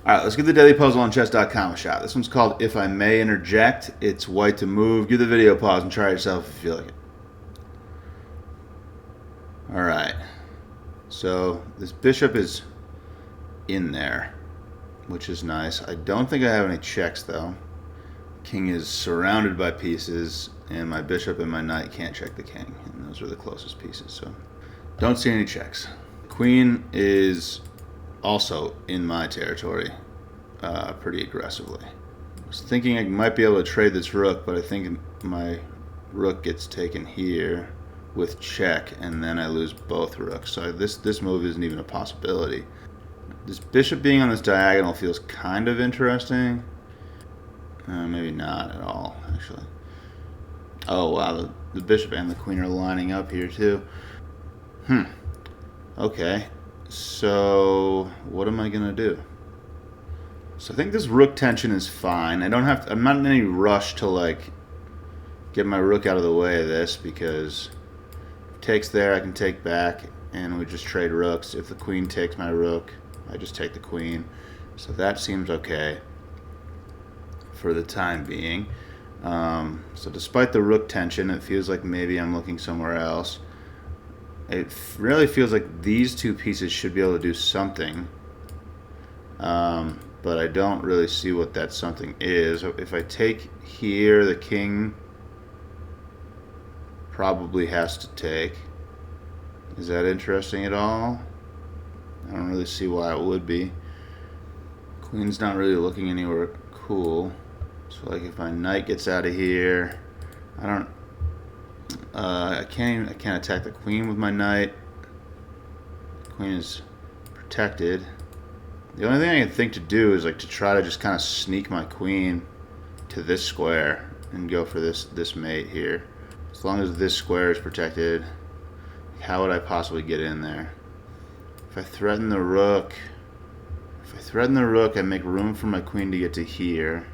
Alright, let's give the daily puzzle on chess.com a shot. This one's called If I May Interject. It's white to move. Give the video a pause and try it yourself if you feel like it. Alright. So this bishop is in there, which is nice. I don't think I have any checks though. King is surrounded by pieces, and my bishop and my knight can't check the king. And those are the closest pieces, so don't see any checks. Queen is also in my territory pretty aggressively. I was thinking I might be able to trade this rook, but I think my rook gets taken here with check, and then I lose both rooks. So this move isn't even a possibility. This bishop being on this diagonal feels kind of interesting. Maybe not at all, actually. Oh wow, the bishop and the queen are lining up here too. Okay, so what am I gonna do? So I think this rook tension is fine. I'm not in any rush to like get my rook out of the way of this, because if it takes there, I can take back and we just trade rooks. If the queen takes my rook, I just take the queen. So that seems okay for the time being. So despite the rook tension, it feels like maybe I'm looking somewhere else. It really feels like these two pieces should be able to do something, but I don't really see what that something is. If I take here, the king probably has to take. Is that interesting at all? I don't really see why it would be. Queen's not really looking anywhere cool. So like if my knight gets out of here, I can't attack the queen with my knight. The queen is protected. The only thing I can think to do is like to try to just kind of sneak my queen to this square and go for this mate here. As long as this square is protected, how would I possibly get in there? If I threaten the rook, I make room for my queen to get to here.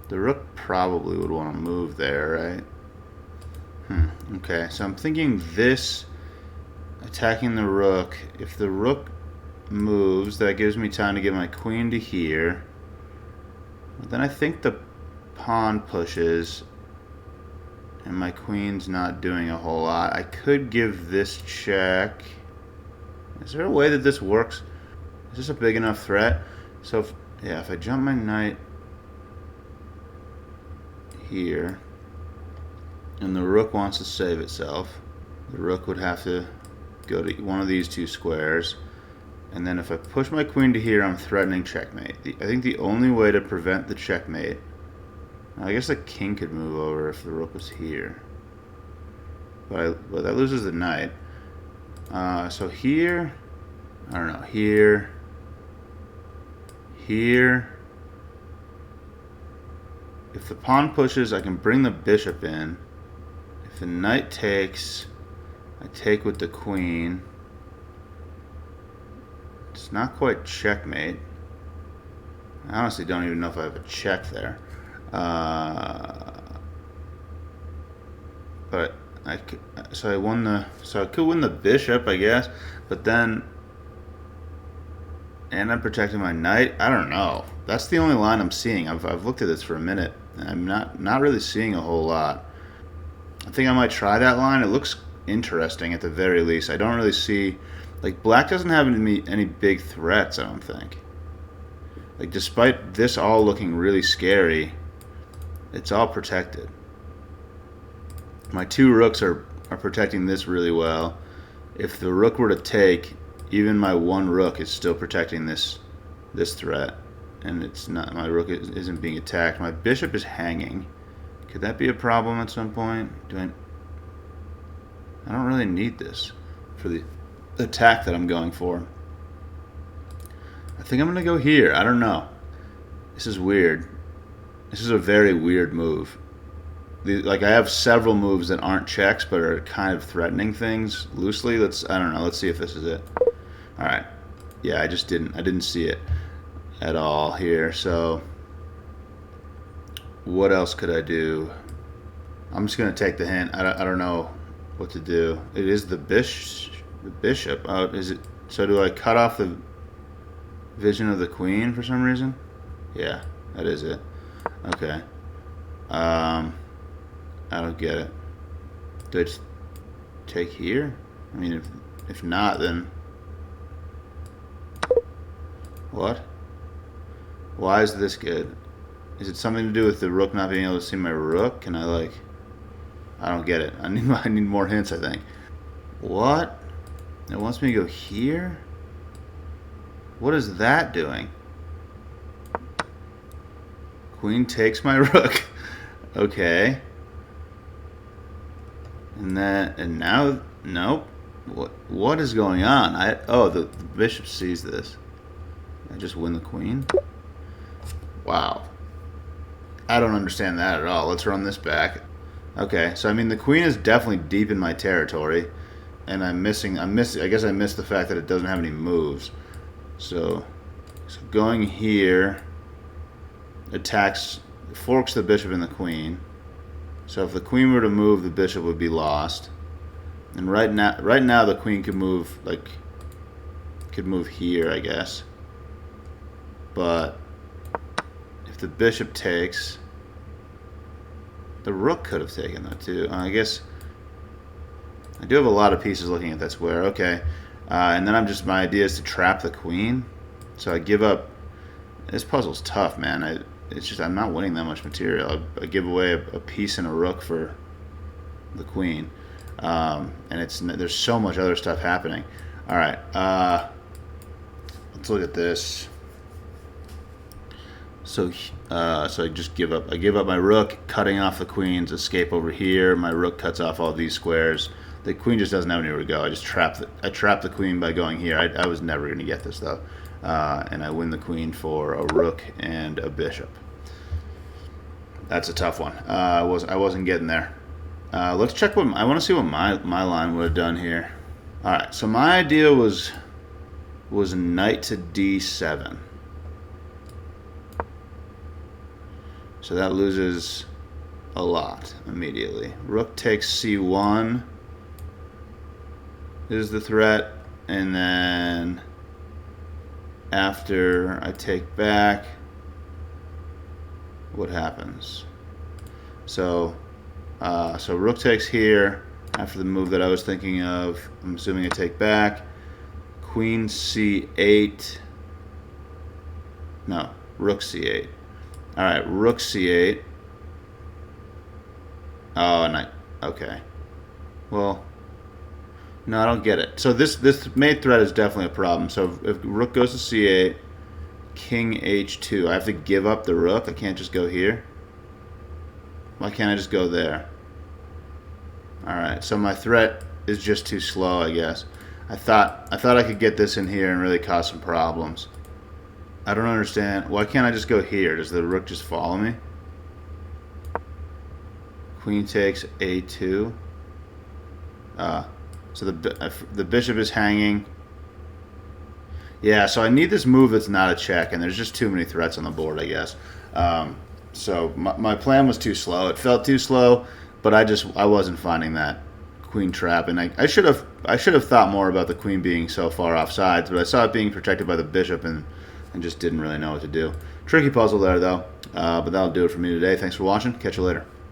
The rook probably would want to move there, right? Okay, so I'm thinking this, attacking the rook. If the rook moves, that gives me time to get my queen to here. But then I think the pawn pushes, and my queen's not doing a whole lot. I could give this check. Is there a way that this works? Is this a big enough threat? So if I jump my knight here, and the rook wants to save itself, the rook would have to go to one of these two squares, and then if I push my queen to here, I'm threatening checkmate. I think the only way to prevent the checkmate, I guess the king could move over if the rook was here, but that loses the knight. So here, I don't know, here, if the pawn pushes, I can bring the bishop in. If the knight takes, I take with the queen. It's not quite checkmate. I honestly don't even know if I have a check there. But I could win the bishop, I guess, but then, and I'm protecting my knight. I don't know. That's the only line I'm seeing. I've looked at this for a minute, and I'm not really seeing a whole lot. I think I might try that line. It looks interesting at the very least. I don't really see, like, black doesn't have any big threats, I don't think. Like, despite this all looking really scary, it's all protected. My two rooks are protecting this really well. If the rook were to take, even my one rook is still protecting this threat, and it's not, my rook isn't being attacked. My bishop is hanging. Could that be a problem at some point? I don't really need this for the attack that I'm going for. I think I'm gonna go here. I don't know. This is weird. This is a very weird move. Like, I have several moves that aren't checks but are kind of threatening things loosely. I don't know. Let's see if this is it. All right. Yeah, I didn't see it at all here. So what else could I do? I'm just gonna take the hint. I don't know what to do. It is the bishop. Oh, is it? So do I cut off the? Vision of the queen for some reason? Yeah, that is it. Okay. I don't get it. Do I just take here? I mean, if not, then... What? Why is this good? Is it something to do with the rook not being able to see my rook? Can I, like... I don't get it. I need more hints, I think. What? It wants me to go here? What is that doing? Queen takes my rook. Okay. And now, nope. What is going on? The bishop sees this. I just win the queen? Wow. I don't understand that at all. Let's run this back. Okay, so I mean the queen is definitely deep in my territory, and I guess I missed the fact that it doesn't have any moves. So going here forks the bishop and the queen. So if the queen were to move, the bishop would be lost. And right now the queen could move here, I guess. But if the bishop takes, the rook could have taken though too. I guess I do have a lot of pieces looking at that square. Okay, and then my idea is to trap the queen. So I give up. This puzzle's tough, man. I'm not winning that much material. I give away a piece and a rook for the queen, and there's so much other stuff happening. All right, let's look at this. So I just give up. I give up my rook, cutting off the queen's escape over here. My rook cuts off all these squares. The queen just doesn't have anywhere to go. I trap the queen by going here. I was never going to get this though, and I win the queen for a rook and a bishop. That's a tough one. I wasn't getting there. Let's check I want to see what my line would have done here. All right. So my idea was knight to d7. So that loses a lot immediately. Rook takes c1 is the threat, and then after I take back, what happens? So rook takes here after the move that I was thinking of. I'm assuming I take back. Queen c8. No, rook c8. All right, rook c8. Oh, and okay. Well, no, I don't get it. So this mate threat is definitely a problem. So if rook goes to c8, king h2, I have to give up the rook. I can't just go here. Why can't I just go there? All right, so my threat is just too slow, I guess. I thought I could get this in here and really cause some problems. I don't understand. Why can't I just go here? Does the rook just follow me? Queen takes a2. So the bishop is hanging. Yeah, so I need this move that's not a check, and there's just too many threats on the board, I guess. So my plan was too slow. It felt too slow, but I wasn't finding that queen trap, and I should have thought more about the queen being so far off sides, but I saw it being protected by the bishop and just didn't really know what to do. Tricky puzzle there, though. But that'll do it for me today. Thanks for watching. Catch you later.